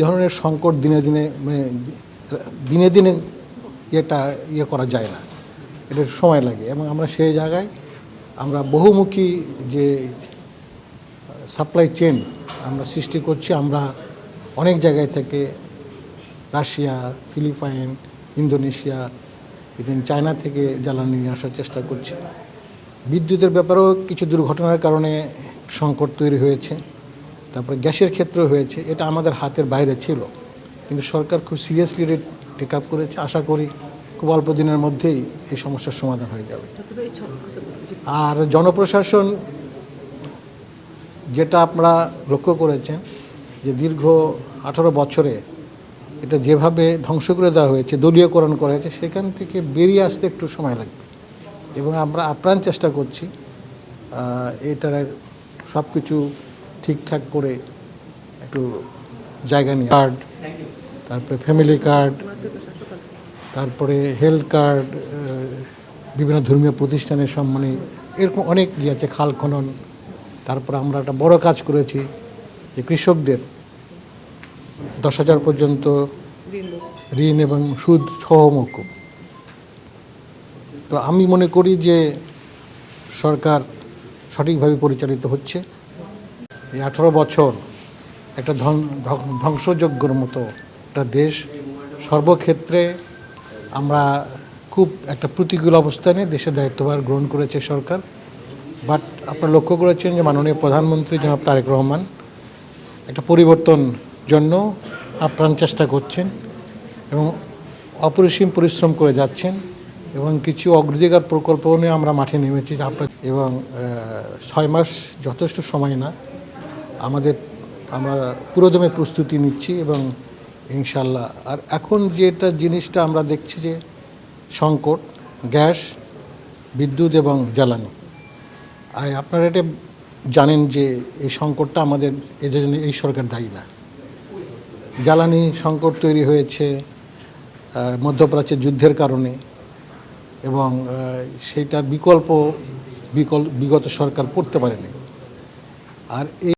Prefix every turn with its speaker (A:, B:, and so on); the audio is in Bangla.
A: ধরনের সংকট দিনে দিনে দিনে দিনে করা যায় না, এটা সময় লাগে। এবং আমরা সেই জায়গায় আমরা বহুমুখী যে সাপ্লাই চেন আমরা সৃষ্টি করছি। আমরা অনেক জায়গায় থেকে Russia, Philippines, Indonesia, even China থেকে জ্বালানি নিয়ে আসার চেষ্টা করছি। বিদ্যুতের ব্যাপারেও কিছু দুর্ঘটনার কারণে সংকট তৈরি হয়েছে, তারপরে গ্যাসের ক্ষেত্রেও হয়েছে। এটা আমাদের হাতের বাইরে ছিল, কিন্তু সরকার খুব সিরিয়াসলি টেক আপ করেছে। আশা করি খুব অল্প দিনের মধ্যেই এই সমস্যার সমাধান হয়ে যাবে। আর জনপ্রশাসন, যেটা আপনারা লক্ষ্য করেছেন যে দীর্ঘ 18 বছরে এটা যেভাবে ধ্বংস করে দেওয়া হয়েছে, দলীয়করণ করা হয়েছে, সেখান থেকে বেরিয়ে আসতে একটু সময় লাগবে। এবং আমরা আপ্রাণ চেষ্টা করছি এটার সব কিছু ঠিকঠাক করে একটু জায়গা নিয়ে কার্ড, তারপরে ফ্যামিলি কার্ড, তারপরে হেলথ কার্ড, বিভিন্ন ধর্মীয় প্রতিষ্ঠানের সম্মানে এরকম অনেক ইয়ে আছে, খাল খনন। তারপরে আমরা একটা বড় কাজ করেছি যে কৃষকদের 10,000 পর্যন্ত ঋণ এবং সুদ সহ মকুব। তো আমি মনে করি যে সরকার সঠিকভাবে পরিচালিত হচ্ছে। এই 18 বছর একটা ধ্বংসযজ্ঞের মতো একটা দেশ, সর্বক্ষেত্রে আমরা খুব একটা প্রতিকূল অবস্থানে দেশের দায়িত্বভার গ্রহণ করেছে সরকার। বাট আপনারা লক্ষ্য করেছেন যে মাননীয় প্রধানমন্ত্রী জনাব তারেক রহমান একটা পরিবর্তন জন্য আপ্রাণ চেষ্টা করছেন এবং অপরিসীম পরিশ্রম করে যাচ্ছেন। এবং কিছু অগ্রাধিকার প্রকল্প নিয়ে আমরা মাঠে নেমেছি এবং 6 মাস যথেষ্ট সময় না, আমরা পুরোদমে প্রস্তুতি নিচ্ছি এবং ইনশাল্লাহ। আর এখন যেটা জিনিসটা আমরা দেখছি যে সংকট, গ্যাস, বিদ্যুৎ এবং জ্বালানি। আর আপনারা এটা জানেন যে এই সংকটটা আমাদের জন্য এই সরকার দায়ী না। জ্বালানি সংকট তৈরি হয়েছে মধ্যপ্রাচ্যের যুদ্ধের কারণে, এবং সেইটার বিকল্প বিগত সরকার করতে পারেনি। আর